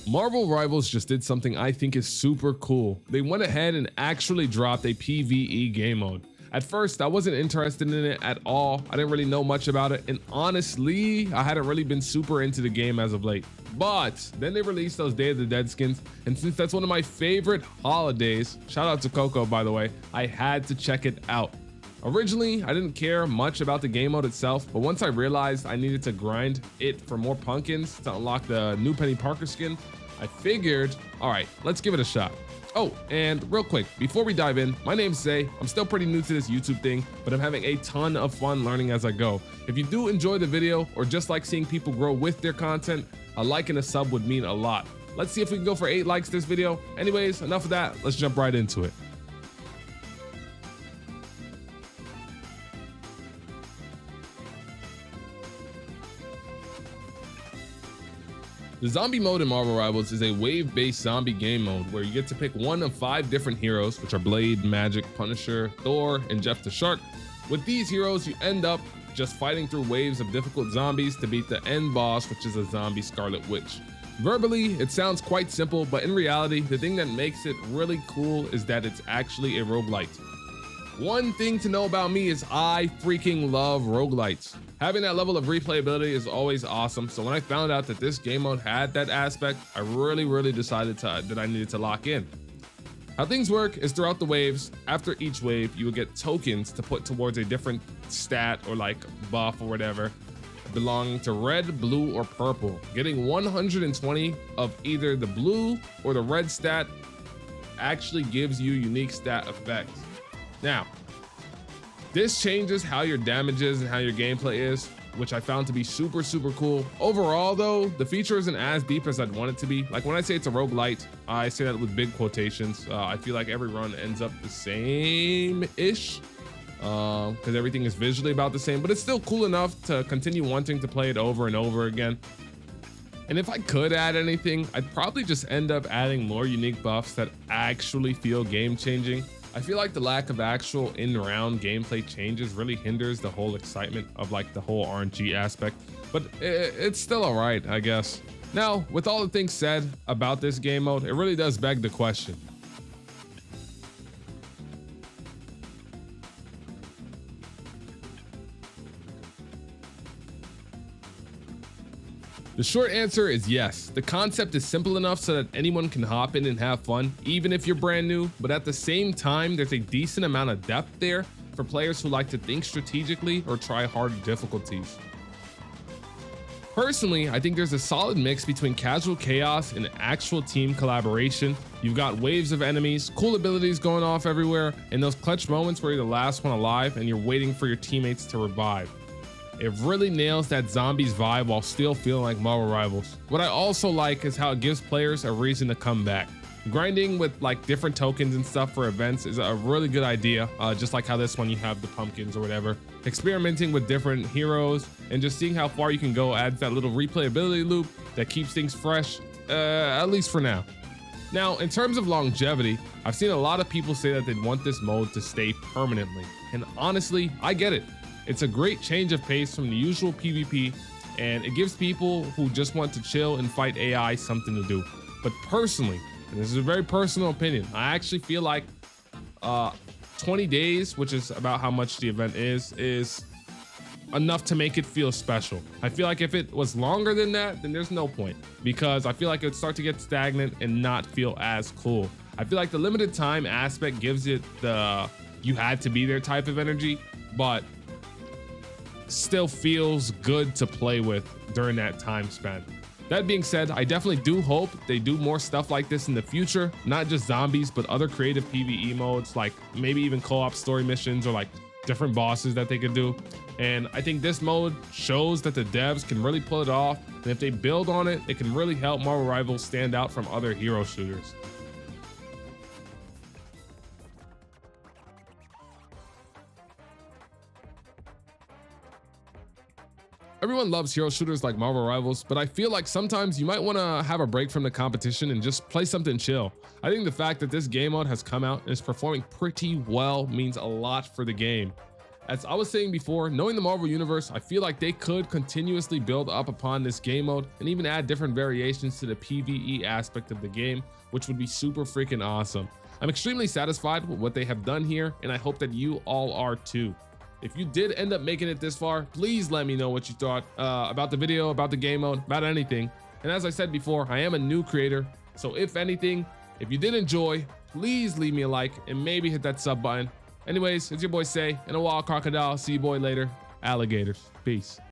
Marvel Rivals just did something I think is super cool. They went ahead and actually dropped a PvE game mode. At first, I wasn't interested in it at all. I didn't really know much about it, and honestly, I hadn't really been super into the game as of late. But then they released those Day of the Dead skins, and since that's one of my favorite holidays, shout out to Coco by the way, I had to check it out. Originally, I didn't care much about the game mode itself, but once I realized I needed to grind it for more pumpkins to unlock the new Penny Parker skin, I figured, all right, let's give it a shot. Oh, and real quick, before we dive in, my name's Zay. I'm still pretty new to this YouTube thing, but I'm having a ton of fun learning as I go. If you do enjoy the video or just like seeing people grow with their content, a like and a sub would mean a lot. Let's see if we can go for 8 likes this video. Anyways, enough of that, let's jump right into it. The zombie mode in Marvel Rivals is a wave-based zombie game mode where you get to pick one of 5 different heroes, which are Blade, Magic, Punisher, Thor, and Jeff the Shark. With these heroes, you end up just fighting through waves of difficult zombies to beat the end boss, which is a zombie Scarlet Witch. Verbally, it sounds quite simple, but in reality, the thing that makes it really cool is that it's actually a roguelite. One thing to know about me is I freaking love roguelites. Having that level of replayability is always awesome, so when I found out that this game mode had that aspect, I really decided that I needed to lock in. How things work is throughout the waves, after each wave, you will get tokens to put towards a different stat or like buff or whatever, belonging to red, blue, or purple. Getting 120 of either the blue or the red stat actually gives you unique stat effects. Now, this changes how your damage is and how your gameplay is, which I found to be super cool. Overall though, the feature isn't as deep as I'd want it to be. Like when I say it's a roguelite, I say that with big quotations. I feel like every run ends up the same-ish, because everything is visually about the same, but it's still cool enough to continue wanting to play it over and over again. And if I could add anything, I'd probably just end up adding more unique buffs that actually feel game-changing. I feel like the lack of actual in-round gameplay changes really hinders the whole excitement of like the whole RNG aspect, but it's still all right, I guess. Now, with all the things said about this game mode, it really does beg the question. The short answer is yes. The concept is simple enough so that anyone can hop in and have fun, even if you're brand new, but at the same time, there's a decent amount of depth there for players who like to think strategically or try harder difficulties. Personally, I think there's a solid mix between casual chaos and actual team collaboration. You've got waves of enemies, cool abilities going off everywhere, and those clutch moments where you're the last one alive and you're waiting for your teammates to revive. It really nails that zombies vibe while still feeling like Marvel Rivals. What I also like is how it gives players a reason to come back. Grinding with like different tokens and stuff for events is a really good idea, just like how this one you have the pumpkins or whatever. Experimenting with different heroes and just seeing how far you can go adds that little replayability loop that keeps things fresh, at least for now. Now, in terms of longevity, I've seen a lot of people say that they'd want this mode to stay permanently, and honestly, I get it. It's a great change of pace from the usual PvP, and it gives people who just want to chill and fight AI something to do. But personally, and this is a very personal opinion, I actually feel like 20 days, which is about how much the event is enough to make it feel special. I feel like if it was longer than that, then there's no point, because I feel like it would start to get stagnant and not feel as cool. I feel like the limited time aspect gives it the you had to be there type of energy, but still feels good to play with during that time span. That being said, I definitely do hope they do more stuff like this in the future, not just zombies, but other creative PvE modes, like maybe even co-op story missions or like different bosses that they could do. And I think this mode shows that the devs can really pull it off, and if they build on it, it can really help Marvel Rivals stand out from other hero shooters. Everyone loves hero shooters like Marvel Rivals, but I feel like sometimes you might want to have a break from the competition and just play something chill. I think the fact that this game mode has come out and is performing pretty well means a lot for the game. As I was saying before, knowing the Marvel Universe, I feel like they could continuously build up upon this game mode and even add different variations to the PvE aspect of the game, which would be super freaking awesome. I'm extremely satisfied with what they have done here, and I hope that you all are too. If you did end up making it this far, please let me know what you thought about the video, about the game mode, about anything. And as I said before, I am a new creator, so if anything, if you did enjoy, please leave me a like and maybe hit that sub button. Anyways, it's your boy Say, and a wild crocodile. See you boy later. Alligators. Peace.